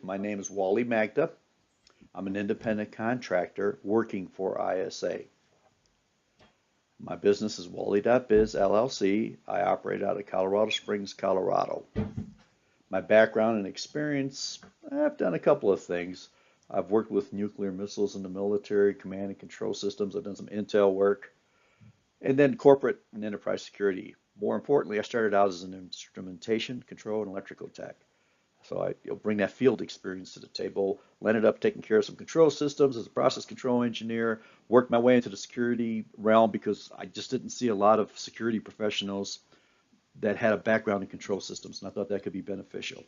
My name is Wally Magda. I'm an independent contractor working for ISA. My business is Wally.biz LLC. I operate out of Colorado Springs, Colorado. My background and experience, I've done a couple of things. I've worked with nuclear missiles in the military, command and control systems. I've done some intel work, and then corporate and enterprise security. More importantly, I started out as an instrumentation, control, and electrical tech. So I bring that field experience to the table. Ended up taking care of some control systems as a process control engineer. Worked my way into the security realm because I just didn't see a lot of security professionals that had a background in control systems, and I thought that could be beneficial.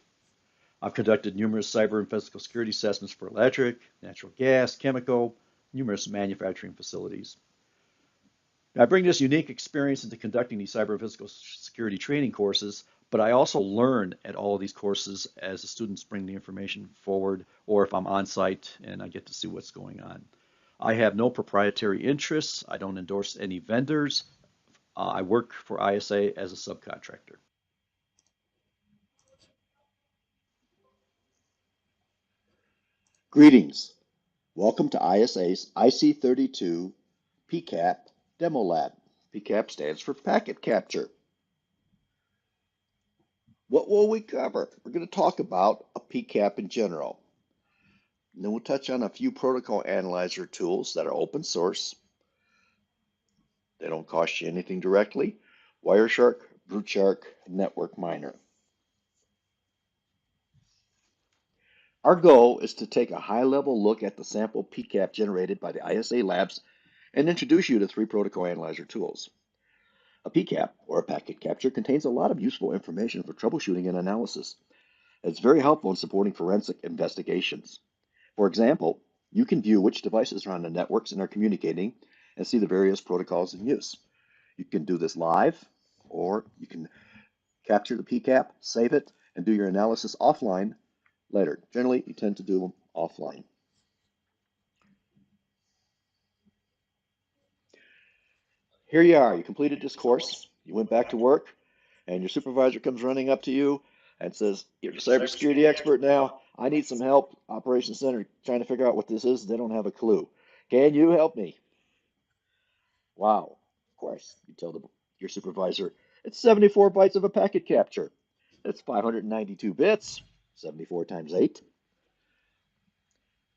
I've conducted numerous cyber and physical security assessments for electric, natural gas, chemical, numerous manufacturing facilities. Now, I bring this unique experience into conducting these cyber and physical security training courses, but I also learn at all of these courses as the students bring the information forward, or if I'm on site and I get to see what's going on. I have no proprietary interests. I don't endorse any vendors. I work for ISA as a subcontractor. Greetings. Welcome to ISA's IC32 PCAP Demo Lab. PCAP stands for Packet Capture. What will we cover? We're going to talk about a PCAP in general. And then we'll touch on a few protocol analyzer tools that are open source. They don't cost you anything directly. Wireshark, BruteShark, Network Miner. Our goal is to take a high-level look at the sample PCAP generated by the ISA labs and introduce you to three protocol analyzer tools. A PCAP, or a packet capture, contains a lot of useful information for troubleshooting and analysis. It's very helpful in supporting forensic investigations. For example, you can view which devices are on the networks and are communicating and see the various protocols in use. You can do this live, or you can capture the PCAP, save it, and do your analysis offline later. Generally, you tend to do them offline. Here you are. You completed this course. You went back to work, and your supervisor comes running up to you and says, "You're a cybersecurity expert now. I need some help. Operations Center trying to figure out what this is. They don't have a clue. Can you help me?" Wow. Of course, you tell your supervisor, "It's 74 bytes of a packet capture. That's 592 bits, 74 times 8.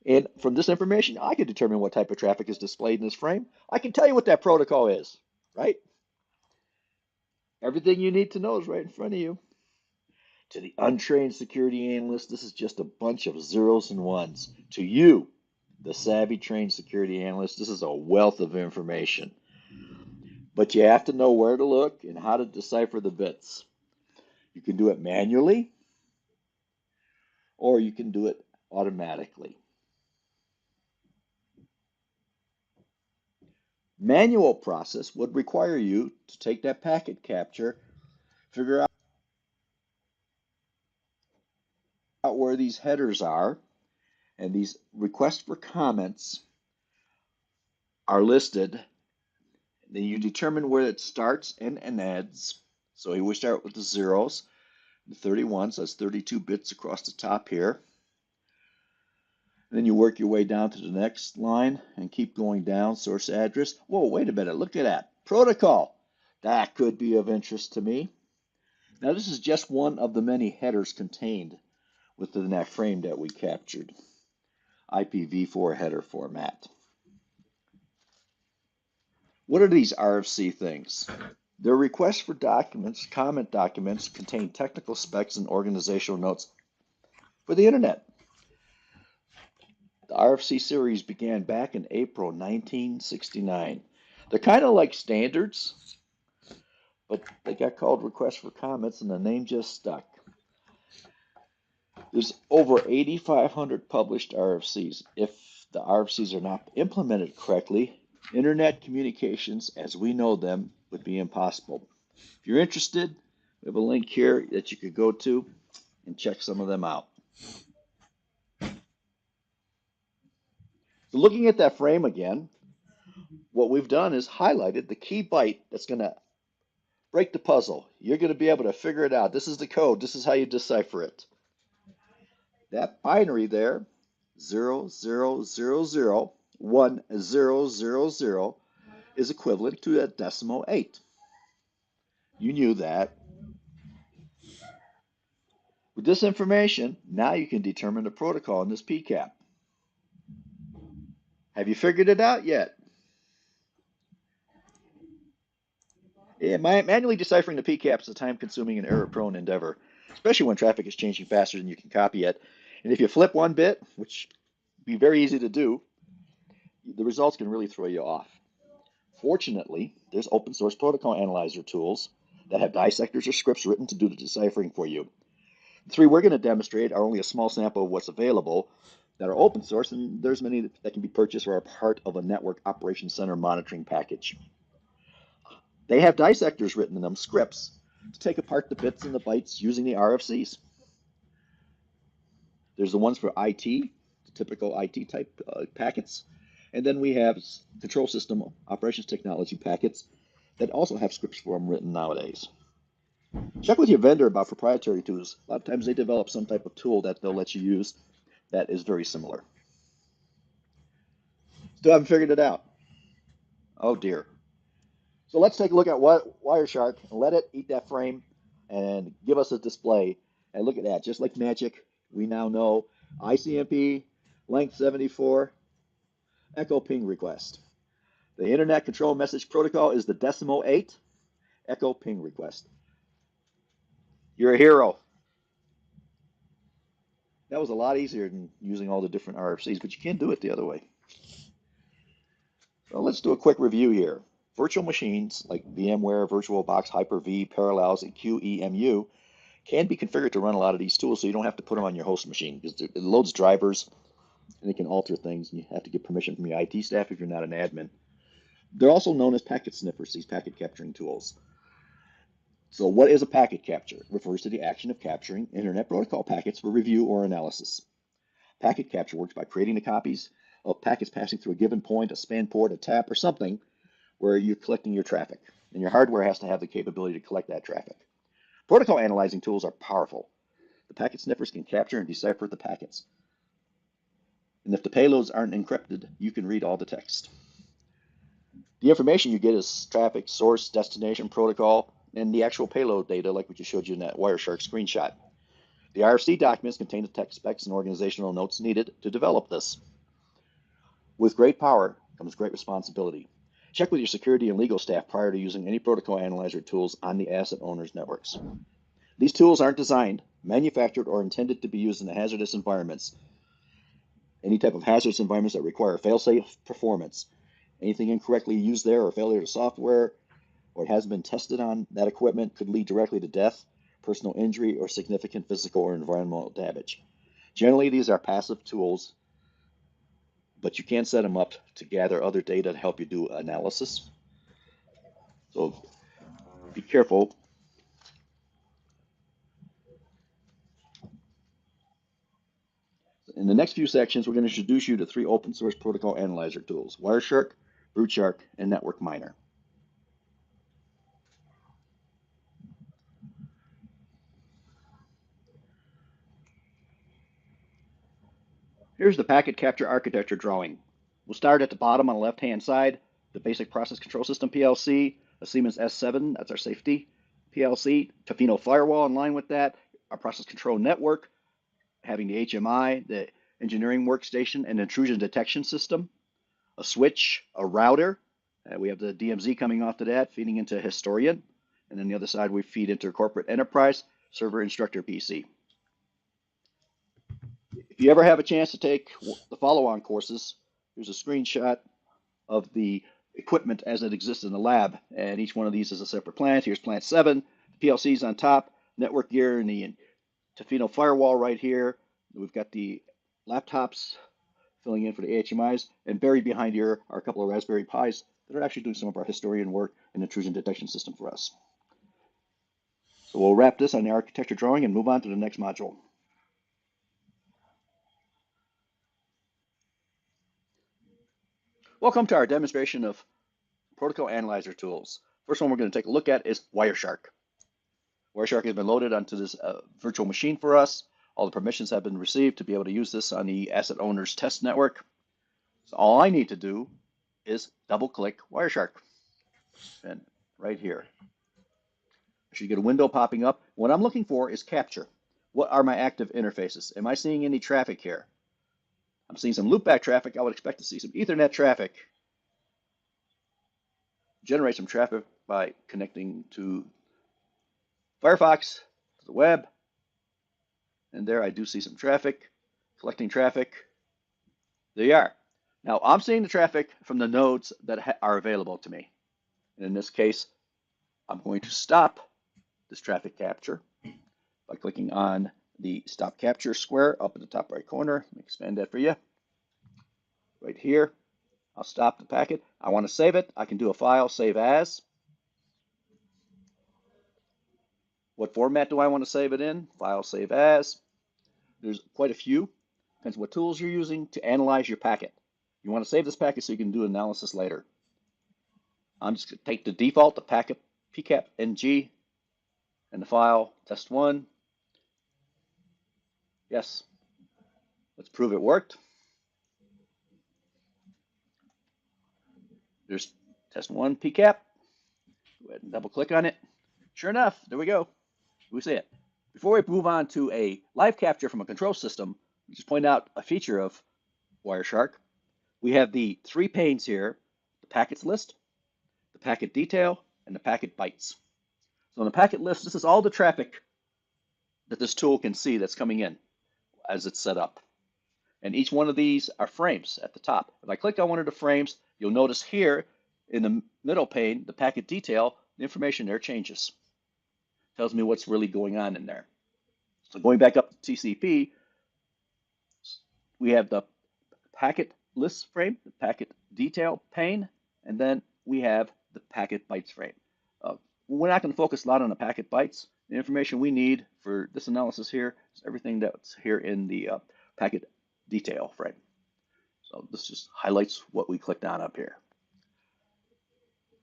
And from this information, I can determine what type of traffic is displayed in this frame. I can tell you what that protocol is, right? Everything you need to know is right in front of you." To the untrained security analyst, this is just a bunch of zeros and ones. To you, the savvy trained security analyst, this is a wealth of information. But you have to know where to look and how to decipher the bits. You can do it manually, or you can do it automatically. Manual process would require you to take that packet capture, figure out where these headers are, and these requests for comments are listed. Then you determine where it starts and ends. So we start with the zeros, the 31, so that's 32 bits across the top here. And then you work your way down to the next line and keep going down, source address. Whoa, wait a minute, look at that. Protocol. That could be of interest to me. Now this is just one of the many headers contained within that frame that we captured. IPv4 header format. What are these RFC things? Their requests for documents, comment documents, contain technical specs and organizational notes for the internet. The RFC series began back in April 1969. They're kind of like standards, but they got called requests for comments and the name just stuck. There's over 8,500 published RFCs. If the RFCs are not implemented correctly, internet communications as we know them would be impossible. If you're interested, we have a link here that you could go to and check some of them out. So looking at that frame again, what we've done is highlighted the key byte that's going to break the puzzle. You're going to be able to figure it out. This is the code. This is how you decipher it. That binary there, 00001000, is equivalent to a decimal 8. You knew that. With this information, now you can determine the protocol in this PCAP. Have you figured it out yet? Yeah, manually deciphering the PCAP is a time-consuming and error-prone endeavor, especially when traffic is changing faster than you can copy it. And if you flip one bit, which would be very easy to do, the results can really throw you off. Fortunately, there's open source protocol analyzer tools that have dissectors or scripts written to do the deciphering for you. The three we're going to demonstrate are only a small sample of what's available that are open source, and there's many that can be purchased or are part of a network operations center monitoring package. They have dissectors written in them, scripts, to take apart the bits and the bytes using the RFCs. There's the ones for IT, the typical IT type packets, and then we have control system operations technology packets that also have scripts for them written nowadays. Check with your vendor about proprietary tools. A lot of times they develop some type of tool that they'll let you use that is very similar. Still haven't figured it out. Oh dear. So let's take a look at Wireshark and let it eat that frame and give us a display. And look at that, just like magic, we now know ICMP, length 74, echo ping request. The Internet Control Message Protocol is the decimal 8, echo ping request. You're a hero. That was a lot easier than using all the different RFCs, but you can't do it the other way. So let's do a quick review here. Virtual machines like VMware, VirtualBox, Hyper-V, Parallels, and QEMU can be configured to run a lot of these tools, so you don't have to put them on your host machine because it loads drivers and it can alter things, and you have to get permission from your IT staff if you're not an admin. They're also known as packet sniffers, these packet capturing tools. So what is a packet capture? It refers to the action of capturing Internet Protocol packets for review or analysis. Packet capture works by creating the copies of packets passing through a given point, a span port, a tap, or something where you're collecting your traffic. And your hardware has to have the capability to collect that traffic. Protocol analyzing tools are powerful. The packet sniffers can capture and decipher the packets. And if the payloads aren't encrypted, you can read all the text. The information you get is traffic, source, destination, protocol, and the actual payload data like we just showed you in that Wireshark screenshot. The RFC documents contain the tech specs and organizational notes needed to develop this. With great power comes great responsibility. Check with your security and legal staff prior to using any protocol analyzer tools on the asset owner's networks. These tools aren't designed, manufactured, or intended to be used in hazardous environments. Any type of hazardous environments that require fail-safe performance. Anything incorrectly used there or failure of software or it hasn't been tested on that equipment could lead directly to death, personal injury, or significant physical or environmental damage. Generally, these are passive tools, but you can set them up to gather other data to help you do analysis. So be careful. In the next few sections, we're going to introduce you to 3 open source protocol analyzer tools, Wireshark, BruteShark, and Network Miner. Here's the packet capture architecture drawing. We'll start at the bottom on the left-hand side, the basic process control system PLC, a Siemens S7, that's our safety PLC, Tofino firewall in line with that, our process control network, having the HMI, the engineering workstation, and intrusion detection system, a switch, a router, we have the DMZ coming off to that, feeding into Historian, and then the other side we feed into corporate enterprise, server instructor PC. If you ever have a chance to take the follow-on courses, here's a screenshot of the equipment as it exists in the lab, and each one of these is a separate plant. Here's plant 7, the PLC's on top, network gear, and the Tofino firewall right here. We've got the laptops filling in for the HMIs, and buried behind here are a couple of Raspberry Pis that are actually doing some of our Historian work and intrusion detection system for us. So we'll wrap this on the architecture drawing and move on to the next module. Welcome to our demonstration of protocol analyzer tools. First one we're going to take a look at is Wireshark. Wireshark has been loaded onto this virtual machine for us. All the permissions have been received to be able to use this on the asset owner's test network. So all I need to do is double click Wireshark. And right here, I should get a window popping up. What I'm looking for is capture. What are my active interfaces? Am I seeing any traffic here? I'm seeing some loopback traffic. I would expect to see some Ethernet traffic. Generate some traffic by connecting to Firefox, to the web. And there I do see some traffic, collecting traffic. There you are. Now I'm seeing the traffic from the nodes that are available to me. And in this case, I'm going to stop this traffic capture by clicking on the stop capture square up in the top right corner. Let me expand that for you. Right here, I'll stop the packet. I want to save it. I can do a file, save as. What format do I want to save it in? File, save as. There's quite a few. Depends what tools you're using to analyze your packet. You want to save this packet so you can do analysis later. I'm just going to take the default, the packet pcap ng, and the file test1. Yes. Let's prove it worked. There's test1 pcap. Go ahead and double click on it. Sure enough, there we go. We see it. Before we move on to a live capture from a control system, we just point out a feature of Wireshark. We have the 3 panes here, the packets list, the packet detail, and the packet bytes. So in the packet list, this is all the traffic that this tool can see that's coming in as it's set up. And each one of these are frames at the top. If I click on one of the frames, you'll notice here in the middle pane, the packet detail, the information there changes. Tells me what's really going on in there. So going back up to TCP, we have the packet list frame, the packet detail pane, and then we have the packet bytes frame. We're not going to focus a lot on the packet bytes. The information we need for this analysis here is everything that's here in the packet detail frame. So this just highlights what we clicked on up here.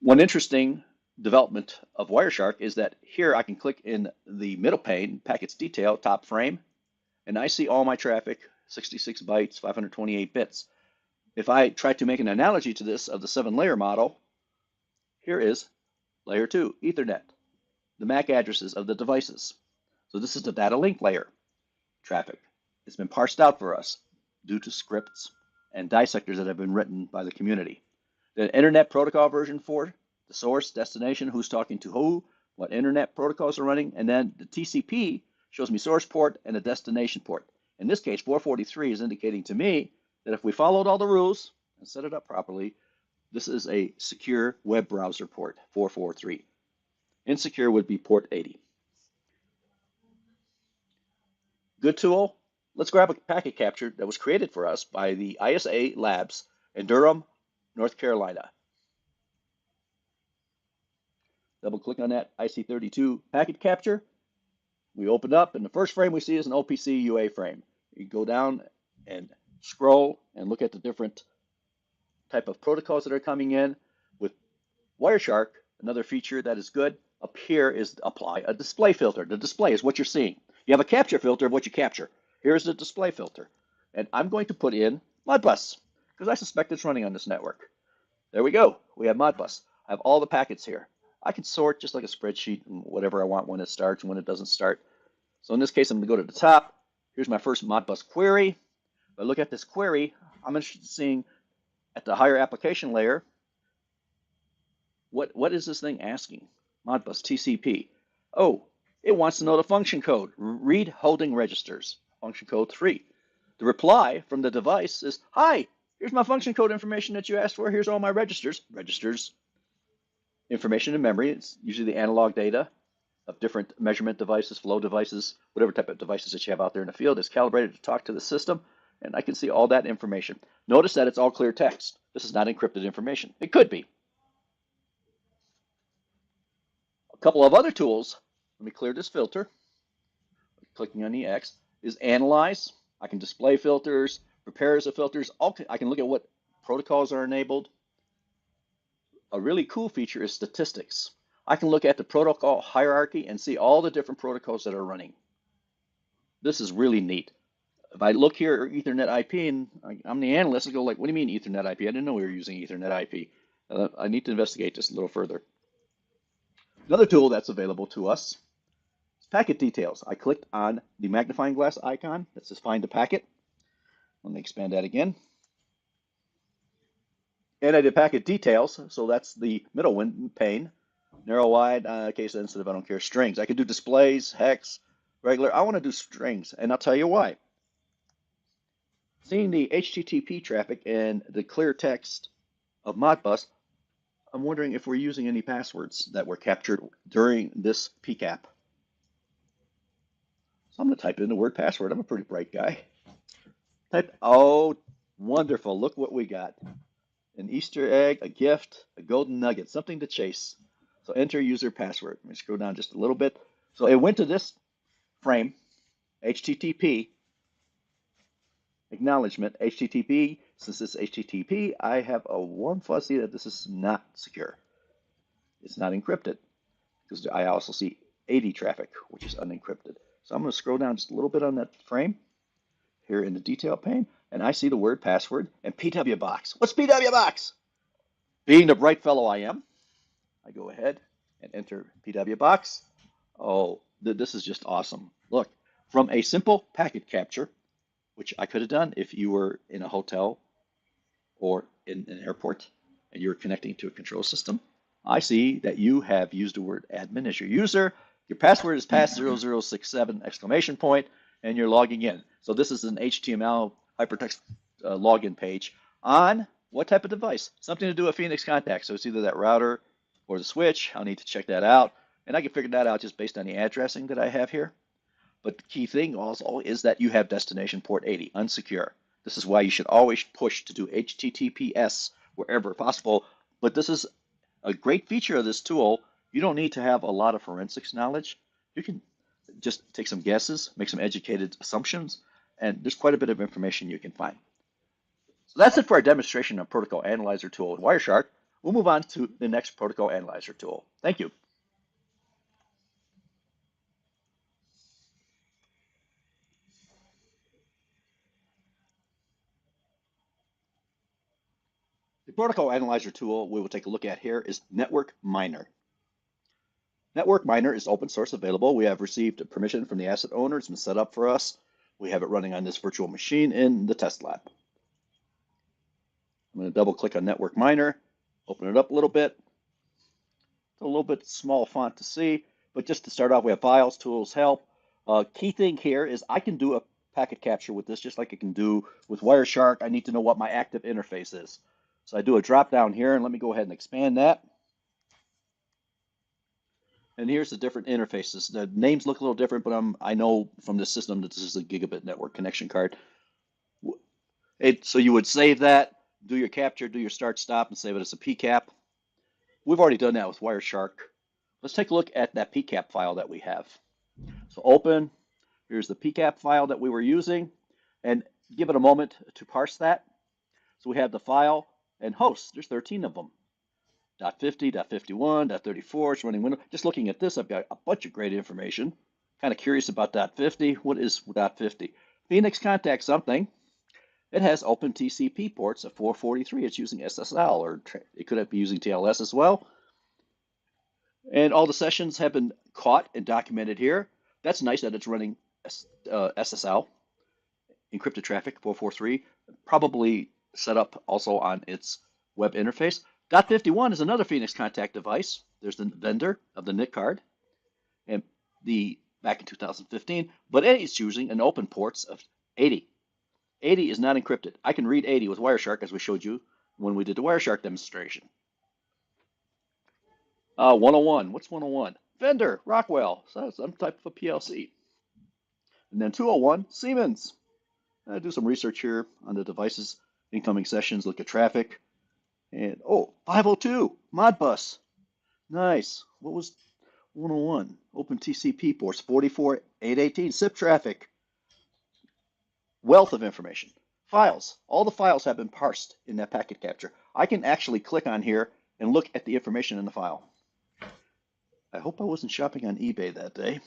One interesting development of Wireshark is that here I can click in the middle pane, packets detail, top frame, and I see all my traffic, 66 bytes, 528 bits. If I try to make an analogy to this of the 7-layer model, here is layer 2, Ethernet, the MAC addresses of the devices. So this is the data link layer traffic. It's been parsed out for us due to scripts and dissectors that have been written by the community. The Internet Protocol version 4, the source, destination, who's talking to who, what internet protocols are running, and then the TCP shows me source port and a destination port. In this case, 443 is indicating to me that if we followed all the rules and set it up properly, this is a secure web browser port, 443. Insecure would be port 80. Good tool. Let's grab a packet capture that was created for us by the ISA Labs in Durham, North Carolina. Double click on that IC32 packet capture. We open up, and the first frame we see is an OPC UA frame. You go down and scroll and look at the different type of protocols that are coming in. With Wireshark, another feature that is good up here is apply a display filter. The display is what you're seeing. You have a capture filter of what you capture. Here's the display filter. And I'm going to put in Modbus because I suspect it's running on this network. There we go. We have Modbus. I have all the packets here. I can sort just like a spreadsheet and whatever I want when it starts and when it doesn't start. So in this case, I'm going to go to the top. Here's my first Modbus query. If I look at this query, I'm interested in seeing at the higher application layer, what is this thing asking? Modbus TCP. Oh, it wants to know the function code. Read holding registers. Function code 3. The reply from the device is, hi, here's my function code information that you asked for. Here's all my registers. Registers, information in memory. It's usually the analog data of different measurement devices, flow devices, whatever type of devices that you have out there in the field is calibrated to talk to the system. And I can see all that information. Notice that it's all clear text. This is not encrypted information. It could be. A couple of other tools. Let me clear this filter. Clicking on the X is analyze. I can display filters, prepare as a filters. I can look at what protocols are enabled. A really cool feature is statistics. I can look at the protocol hierarchy and see all the different protocols that are running. This is really neat. If I look here at Ethernet IP and I'm the analyst, I go like, what do you mean Ethernet IP? I didn't know we were using Ethernet IP. I need to investigate this a little further. Another tool that's available to us is packet details. I clicked on the magnifying glass icon that says find the packet. Let me expand that again. And I did packet details, so that's the middle pane. Narrow, wide, case sensitive, I don't care. Strings. I could do displays, hex, regular. I want to do strings, and I'll tell you why. Seeing the HTTP traffic and the clear text of Modbus, I'm wondering if we're using any passwords that were captured during this PCAP. So I'm going to type in the word password. I'm a pretty bright guy. Oh, wonderful. Look what we got. An Easter egg, a gift, a golden nugget, something to chase. So enter user password. Let me scroll down just a little bit. So it went to this frame, HTTP, acknowledgement, HTTP. Since it's HTTP, I have a warm fuzzy that this is not secure. It's not encrypted because I also see AD traffic, which is unencrypted. So I'm going to scroll down just a little bit on that frame here in the detail pane, and I see the word password and PWBox. What's PWBox? Being the bright fellow I am, I go ahead and enter PWBox. Oh, this is just awesome. Look, from a simple packet capture, which I could have done if you were in a hotel or in an airport and you're connecting to a control system, I see that you have used the word admin as your user. Your password is pass0067 exclamation point, and you're logging in. So this is an HTML hypertext login page on what type of device? Something to do with Phoenix Contact. So it's either that router or the switch. I'll need to check that out. And I can figure that out just based on the addressing that I have here. But the key thing also is that you have destination port 80, unsecure. This is why you should always push to do HTTPS wherever possible. But this is a great feature of this tool. You don't need to have a lot of forensics knowledge. You can just take some guesses, make some educated assumptions, and there's quite a bit of information you can find. So that's it for our demonstration of Protocol Analyzer tool with Wireshark. We'll move on to the next Protocol Analyzer tool. Thank you. The Protocol Analyzer tool we will take a look at here is Network Miner. Network Miner is open source available. We have received permission from the asset owner. It's been set up for us. We have it running on this virtual machine in the test lab. I'm going to double click on Network Miner, open it up a little bit. It's a little bit small font to see, but just to start off, we have files, tools, help. Key thing here is I can do a packet capture with this just like I can do with Wireshark. I need to know what my active interface is. So I do a drop down here, and let me go ahead and expand that. And here's the different interfaces. The names look a little different, but I know from this system that this is a gigabit network connection card. So you would save that, do your capture, do your start stop, and save it as a PCAP. We've already done that with Wireshark. Let's take a look at that PCAP file that we have. So open, here's the PCAP file that we were using, and give it a moment to parse that. So we have the file and hosts. There's 13 of them. .50, .51, .34, it's running Windows. Just looking at this, I've got a bunch of great information. Kind of curious about .50. What is .50? Phoenix Contact something. It has open TCP ports of 443. It's using SSL, or it could be using TLS as well. And all the sessions have been caught and documented here. That's nice that it's running SSL, encrypted traffic 443, probably set up also on its web interface. .51 is another Phoenix Contact device. There's the vendor of the NIC card, and back in 2015, but it's using an open ports of 80. 80 is not encrypted. I can read 80 with Wireshark, as we showed you when we did the Wireshark demonstration. 101. What's 101? Vendor, Rockwell. So that's some type of a PLC. And then 201, Siemens. I do some research here on the devices, incoming sessions, look at traffic. And 502, Modbus. Nice. What was 101? Open TCP ports, 44818, SIP traffic. Wealth of information. Files. All the files have been parsed in that packet capture. I can actually click on here and look at the information in the file. I hope I wasn't shopping on eBay that day.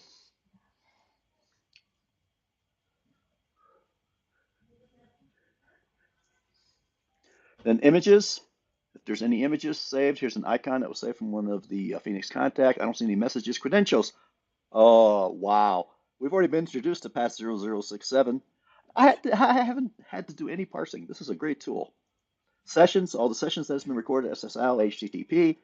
Then images. If there's any images saved, here's an icon that was saved from one of the Phoenix contact. I don't see any messages. Credentials. Oh, wow. We've already been introduced to Path 0067. I haven't had to do any parsing. This is a great tool. Sessions, all the sessions that's been recorded, SSL, HTTP.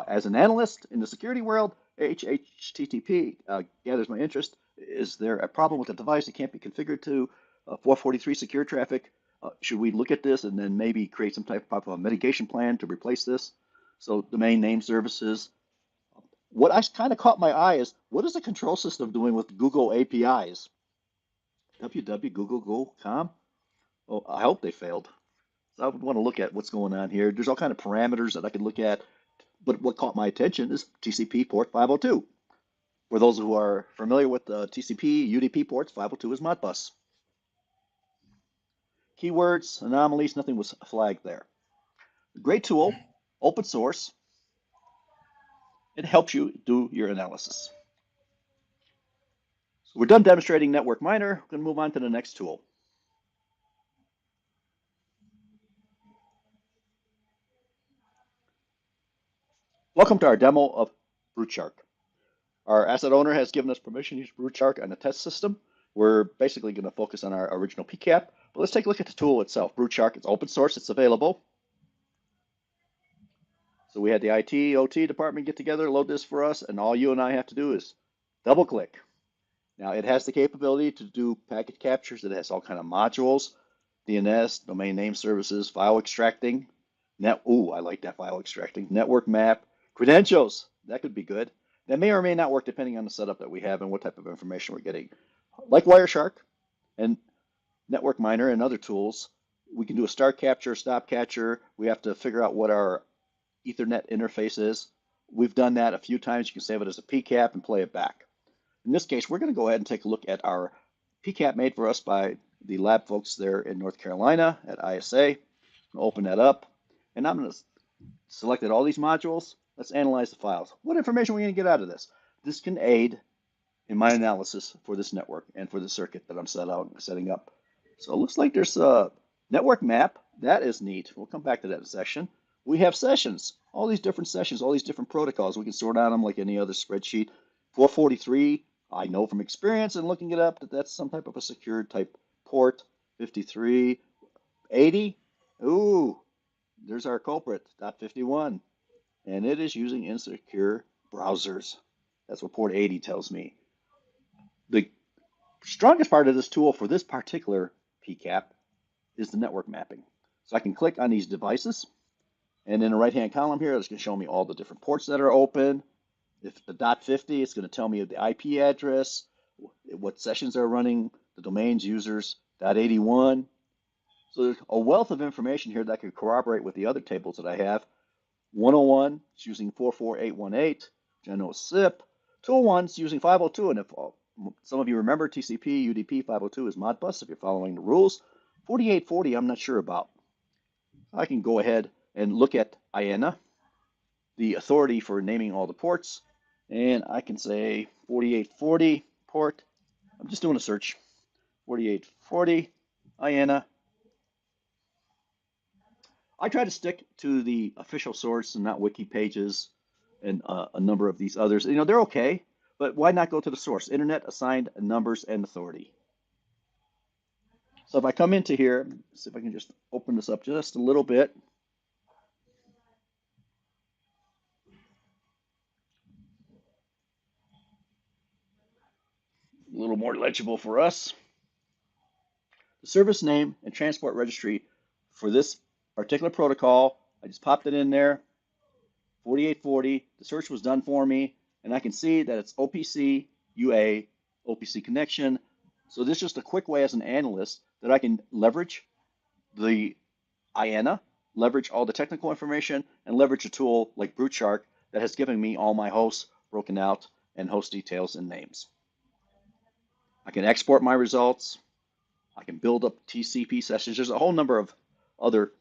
As an analyst in the security world, HTTP gathers my interest. Is there a problem with the device that can't be configured to 443 secure traffic? Should we look at this and then maybe create some type of a mitigation plan to replace this? So domain name services. What I kind of caught my eye is what is the control system doing with Google APIs? www.google.com? Oh, I hope they failed. So I would want to look at what's going on here. There's all kind of parameters that I could look at, but what caught my attention is TCP port 502. For those who are familiar with the TCP UDP ports, 502 is Modbus. Keywords, anomalies, nothing was flagged there. Great tool, open source. It helps you do your analysis. So we're done demonstrating Network Miner. We're going to move on to the next tool. Welcome to our demo of BruteShark. Our asset owner has given us permission to use BruteShark on the test system. We're basically going to focus on our original PCAP, but let's take a look at the tool itself. BruteShark, it's open source, it's available. So we had the IT, OT department get together, load this for us, and all you and I have to do is double click. Now it has the capability to do packet captures. It has all kind of modules, DNS, domain name services, file extracting, I like that file extracting, network map, credentials, that could be good. That may or may not work depending on the setup that we have and what type of information we're getting. Like Wireshark and Network Miner and other tools, we can do a start capture, stop capture. We have to figure out what our Ethernet interface is. We've done that a few times. You can save it as a PCAP and play it back. In this case, we're going to go ahead and take a look at our PCAP made for us by the lab folks there in North Carolina at ISA. Open that up, and I'm going to select all these modules. Let's analyze the files. What information are we going to get out of this? This can aid in my analysis for this network and for the circuit that I'm setting up. So it looks like there's a network map. That is neat. We'll come back to that in a section. We have sessions, all these different sessions, all these different protocols. We can sort out them like any other spreadsheet. 443, I know from experience and looking it up that that's some type of a secured type port. 5380, ooh, there's our culprit, .51, and it is using insecure browsers. That's what port 80 tells me. The strongest part of this tool for this particular PCAP is the network mapping. So I can click on these devices, and in the right-hand column here, it's going to show me all the different ports that are open. If the .50, it's going to tell me the IP address, what sessions are running, the domains, users, .81. So there's a wealth of information here that I could corroborate with the other tables that I have. 101 is using 44818, which I know is SIP. 201 is using 502, and if some of you remember TCP, UDP 502 is Modbus if you're following the rules. 4840 I'm not sure about. I can go ahead and look at IANA, the authority for naming all the ports, and I can say 4840 port. I'm just doing a search. 4840 IANA. I try to stick to the official source and not wiki pages and a number of these others. You know, they're okay, but why not go to the source? Internet assigned numbers and authority. So if I come into here, see if I can just open this up just a little bit. A little more legible for us. The service name and transport registry for this particular protocol, I just popped it in there, 4840. The search was done for me, and I can see that it's OPC UA, OPC connection. So this is just a quick way as an analyst that I can leverage the IANA, leverage all the technical information, and leverage a tool like BruteShark that has given me all my hosts broken out and host details and names. I can export my results. I can build up TCP sessions. There's a whole number of other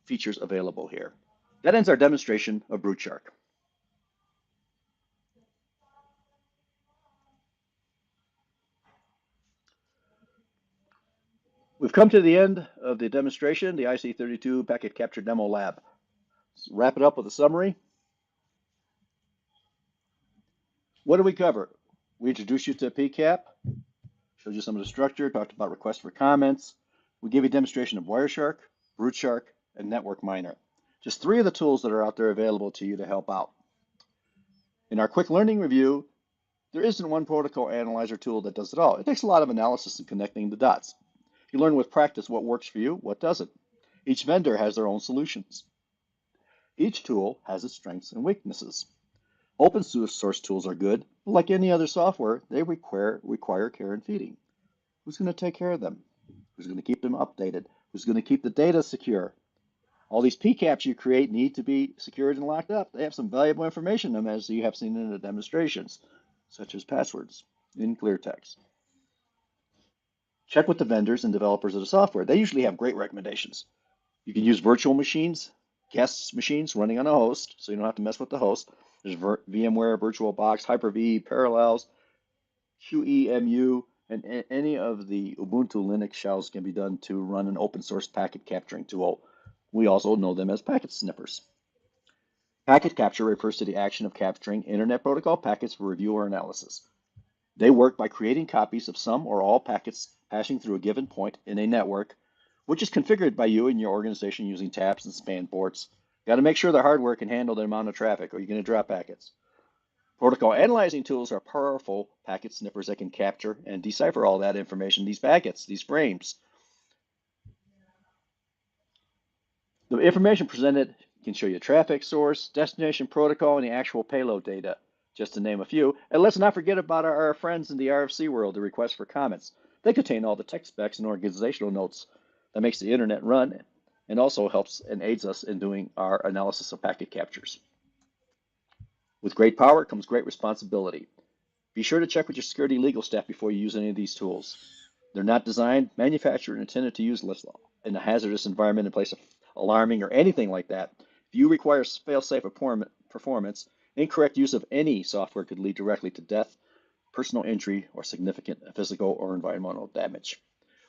features available here. That ends our demonstration of BruteShark. We've come to the end of the demonstration, the IC32 Packet Capture Demo Lab. Let's wrap it up with a summary. What did we cover? We introduced you to PCAP, showed you some of the structure, talked about requests for comments. We gave you a demonstration of Wireshark, BruteShark, and Network Miner. Just 3 of the tools that are out there available to you to help out. In our quick learning review, there isn't one protocol analyzer tool that does it all. It takes a lot of analysis and connecting the dots. You learn with practice what works for you, what doesn't. Each vendor has their own solutions. Each tool has its strengths and weaknesses. Open source tools are good, but like any other software, they require care and feeding. Who's going to take care of them? Who's going to keep them updated? Who's going to keep the data secure? All these PCAPs you create need to be secured and locked up. They have some valuable information in them, as you have seen in the demonstrations, such as passwords in clear text. Check with the vendors and developers of the software. They usually have great recommendations. You can use virtual machines, guest machines running on a host, so you don't have to mess with the host. There's VMware, VirtualBox, Hyper-V, Parallels, QEMU, and any of the Ubuntu Linux shells can be done to run an open source packet capturing tool. We also know them as packet sniffers. Packet capture refers to the action of capturing Internet Protocol packets for review or analysis. They work by creating copies of some or all packets passing through a given point in a network, which is configured by you and your organization using taps and span ports. You got to make sure the hardware can handle the amount of traffic or you're going to drop packets. Protocol analyzing tools are powerful packet sniffers that can capture and decipher all that information, these packets, these frames. The information presented can show you traffic source, destination protocol, and the actual payload data, just to name a few. And let's not forget about our friends in the RFC world, the requests for comments. They contain all the tech specs and organizational notes that makes the internet run and also helps and aids us in doing our analysis of packet captures. With great power comes great responsibility. Be sure to check with your security legal staff before you use any of these tools. They're not designed, manufactured, and intended to use in a hazardous environment in place of alarming or anything like that. If you require fail-safe performance, incorrect use of any software could lead directly to death, personal injury, or significant physical or environmental damage.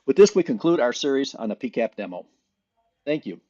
With this, we conclude our series on the PCAP demo. Thank you.